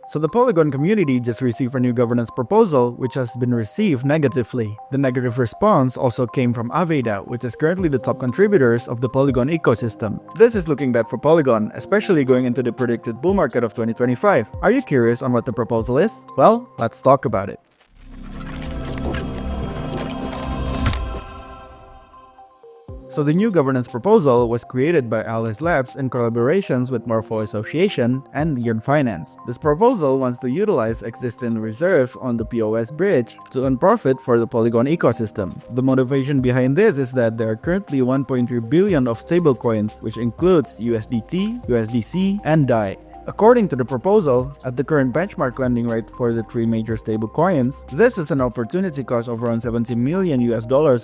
So the Polygon community just received a new governance proposal which has been received negatively. The negative response also came from Aave DAO, which is currently the top contributors of the Polygon ecosystem. This is looking bad for Polygon, especially going into the predicted bull market of 2025. Are you curious on what the proposal is? Well, let's talk about it. So the new governance proposal was created by Alice Labs in collaborations with Morpho Association and Yearn Finance. This proposal wants to utilize existing reserves on the POS bridge to earn profit for the Polygon ecosystem. The motivation behind this is that there are currently 1.3 billion of stablecoins, which includes USDT, USDC, and DAI. According to the proposal, at the current benchmark lending rate for the three major stablecoins, this is an opportunity cost of around $70 million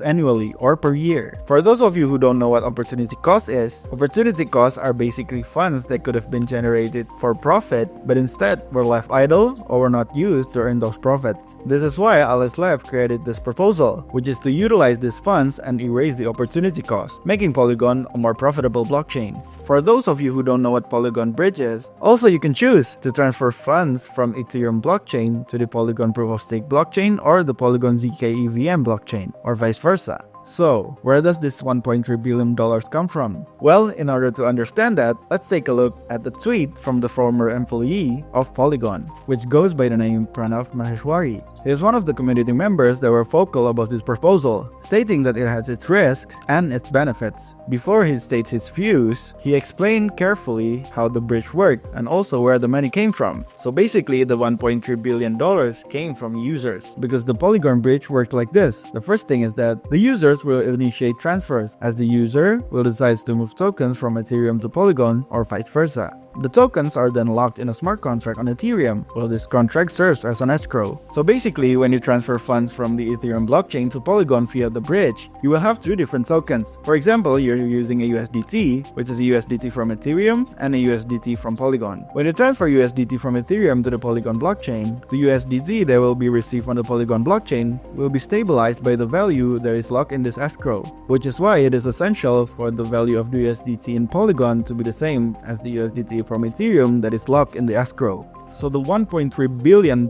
annually or per year. For those of you who don't know what opportunity cost is, opportunity costs are basically funds that could have been generated for profit, but instead were left idle or were not used to earn those profits. This is why Alice Lab created this proposal, which is to utilize these funds and erase the opportunity cost, making Polygon a more profitable blockchain. For those of you who don't know what Polygon Bridge is, also you can choose to transfer funds from Ethereum blockchain to the Polygon Proof of Stake blockchain or the Polygon ZK EVM blockchain, or vice versa. So, where does this $1.3 billion come from? Well, in order to understand that, let's take a look at the tweet from the former employee of Polygon, which goes by the name Pranav Maheshwari. He is one of the community members that were vocal about this proposal, stating that it has its risks and its benefits. Before he states his views, he explained carefully how the bridge worked and also where the money came from. So basically, the $1.3 billion came from users, because the Polygon bridge worked like this. The first thing is that the users will initiate transfers, as the user will decide to move tokens from Ethereum to Polygon or vice versa. The tokens are then locked in a smart contract on Ethereum, while this contract serves as an escrow. So basically, when you transfer funds from the Ethereum blockchain to Polygon via the bridge, you will have two different tokens. For example, you're using a USDT, which is a USDT from Ethereum, and a USDT from Polygon. When you transfer USDT from Ethereum to the Polygon blockchain, the USDT that will be received on the Polygon blockchain will be stabilized by the value that is locked in this escrow, which is why it is essential for the value of the USDT in Polygon to be the same as the USDT from Ethereum that is locked in the escrow. So the $1.3 billion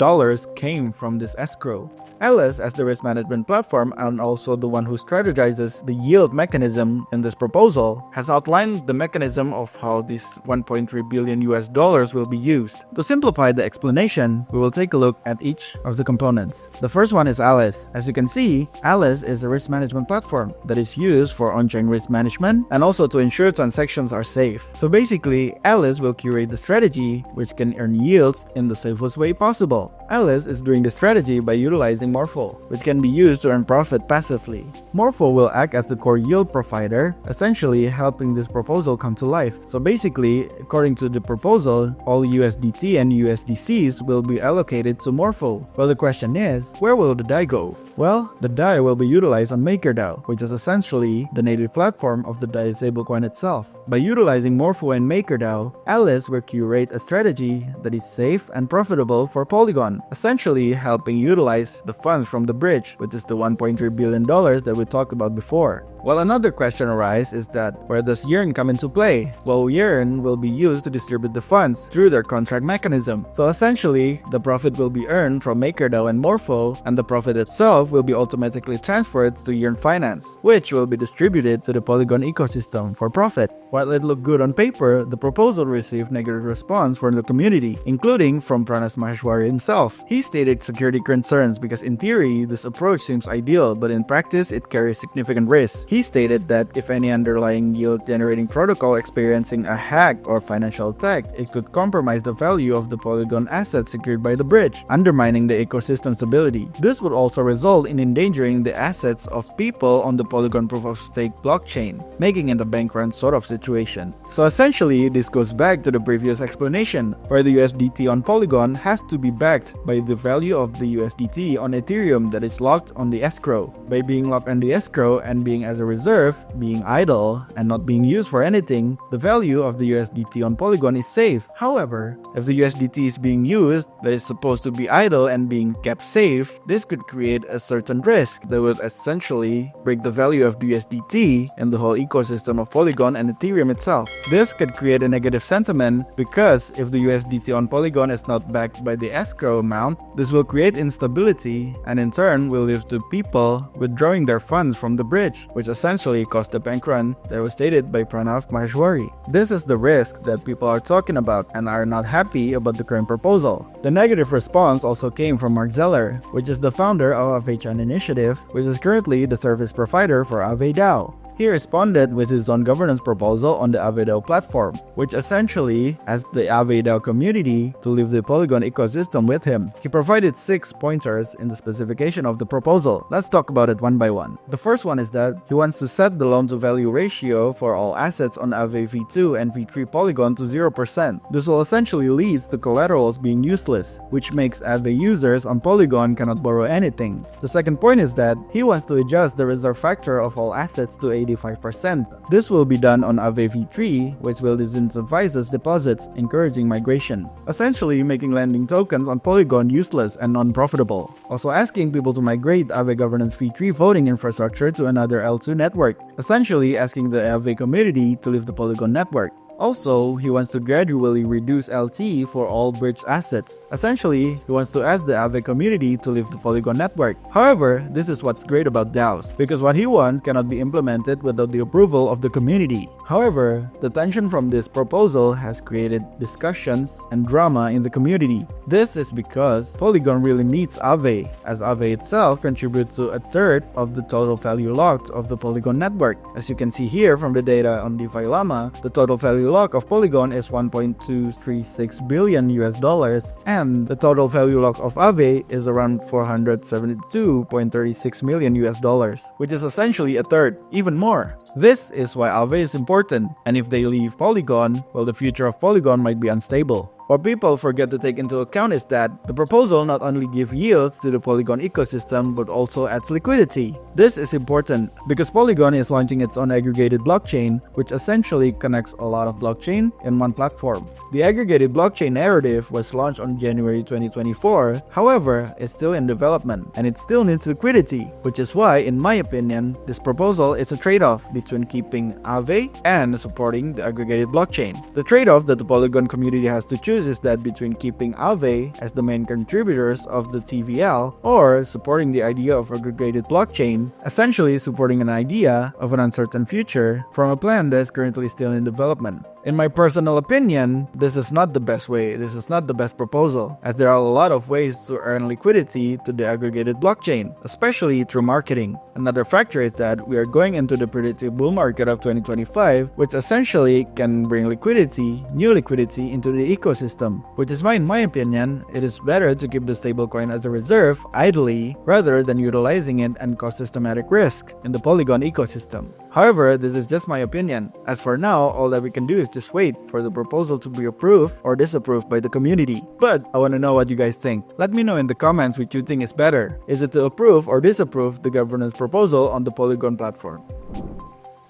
came from this escrow. Alice, as the risk management platform and also the one who strategizes the yield mechanism in this proposal, has outlined the mechanism of how this $1.3 billion will be used. To simplify the explanation, we will take a look at each of the components. The first one is Alice. As you can see, Alice is a risk management platform that is used for on-chain risk management and also to ensure transactions are safe. So basically, Alice will curate the strategy which can earn yields in the safest way possible. Alice is doing the strategy by utilizing Morpho, which can be used to earn profit passively. Morpho will act as the core yield provider, essentially helping this proposal come to life. So basically, according to the proposal, all USDT and USDCs will be allocated to Morpho. Well, the question is, where will the DAI go? Well, the DAI will be utilized on MakerDAO, which is essentially the native platform of the DAI stablecoin itself. By utilizing Morpho and MakerDAO, Alice will curate a strategy that is safe and profitable for Polygon, essentially helping utilize the funds from the bridge, which is the $1.3 billion that we talked about before. Well, another question arises is that where does Yearn come into play? Well, Yearn will be used to distribute the funds through their contract mechanism. So essentially, the profit will be earned from MakerDAO and Morpho, and the profit itself will be automatically transferred to Yearn Finance, which will be distributed to the Polygon ecosystem for profit. While it looked good on paper, the proposal received negative response from the community, including from Pranav Maheshwari himself. He stated security concerns because in theory, this approach seems ideal, but in practice, it carries significant risks. He stated that if any underlying yield-generating protocol experiencing a hack or financial attack, it could compromise the value of the Polygon assets secured by the bridge, undermining the ecosystem stability. This would also result in endangering the assets of people on the Polygon Proof of Stake blockchain, making it a bank run sort of situation. So essentially, this goes back to the previous explanation, where the USDT on Polygon has to be backed by the value of the USDT on Ethereum that is locked on the escrow. By being locked in the escrow and being as a reserve, being idle, and not being used for anything, the value of the USDT on Polygon is safe. However, if the USDT is being used that is supposed to be idle and being kept safe, this could create a certain risk that would essentially break the value of the USDT and the whole ecosystem of Polygon and Ethereum itself. This could create a negative sentiment because if the USDT on Polygon is not backed by the escrow amount, this will create instability and in turn will lead to people withdrawing their funds from the bridge, which essentially caused the bank run that was stated by Pranav Maheshwari. This is the risk that people are talking about and are not happy about the current proposal. The negative response also came from Marc Zeller, which is the founder of Aave Initiative, which is currently the service provider for Aave DAO. He responded with his own governance proposal on the Aave DAO platform, which essentially asked the Aave DAO community to leave the Polygon ecosystem with him. He provided 6 pointers in the specification of the proposal. Let's talk about it one by one. The first one is that he wants to set the loan-to-value ratio for all assets on Aave V2 and V3 Polygon to 0%. This will essentially lead to collaterals being useless, which makes Aave users on Polygon cannot borrow anything. The second point is that he wants to adjust the reserve factor of all assets to 85%. This will be done on Aave V3, which will disincentivize deposits, encouraging migration, essentially making lending tokens on Polygon useless and non-profitable. Also asking people to migrate Aave Governance V3 voting infrastructure to another L2 network, essentially asking the Aave community to leave the Polygon network. Also, he wants to gradually reduce LT for all bridge assets. Essentially, he wants to ask the Aave community to leave the Polygon network. However, this is what's great about DAOs, because what he wants cannot be implemented without the approval of the community. However, the tension from this proposal has created discussions and drama in the community. This is because Polygon really needs Aave, as Aave itself contributes to a third of the total value locked of the Polygon network. As you can see here from the data on DeFi Llama, the total value lock of Polygon is 1.236 billion US dollars, and the total value lock of Aave is around 472.36 million US dollars, which is essentially a third, even more. This is why Aave is important, and if they leave Polygon, well, the future of Polygon might be unstable. What people forget to take into account is that the proposal not only gives yields to the Polygon ecosystem but also adds liquidity. This is important because Polygon is launching its own aggregated blockchain, which essentially connects a lot of blockchain in one platform. The aggregated blockchain narrative was launched on January 2024, however, it's still in development and it still needs liquidity, which is why, in my opinion, this proposal is a trade-off between keeping Aave and supporting the aggregated blockchain. The trade-off that the Polygon community has to choose is that between keeping Aave as the main contributors of the TVL or supporting the idea of aggregated blockchain, essentially supporting an idea of an uncertain future from a plan that is currently still in development. In my personal opinion, this is not the best way, this is not the best proposal, as there are a lot of ways to earn liquidity to the aggregated blockchain, especially through marketing. Another factor is that we are going into the predictive bull market of 2025, which essentially can bring liquidity, new liquidity into the ecosystem, which is why in my opinion, it is better to keep the stablecoin as a reserve idly rather than utilizing it and cause systematic risk in the Polygon ecosystem. However, this is just my opinion. As for now, all that we can do is just wait for the proposal to be approved or disapproved by the community. But I want to know what you guys think. Let me know in the comments which you think is better. Is it to approve or disapprove the governance proposal on the Polygon platform?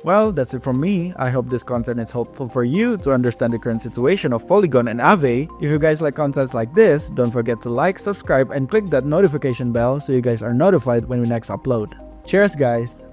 Well, that's it from me. I hope this content is helpful for you to understand the current situation of Polygon and Aave. If you guys like contents like this, don't forget to like, subscribe, and click that notification bell so you guys are notified when we next upload. Cheers, guys!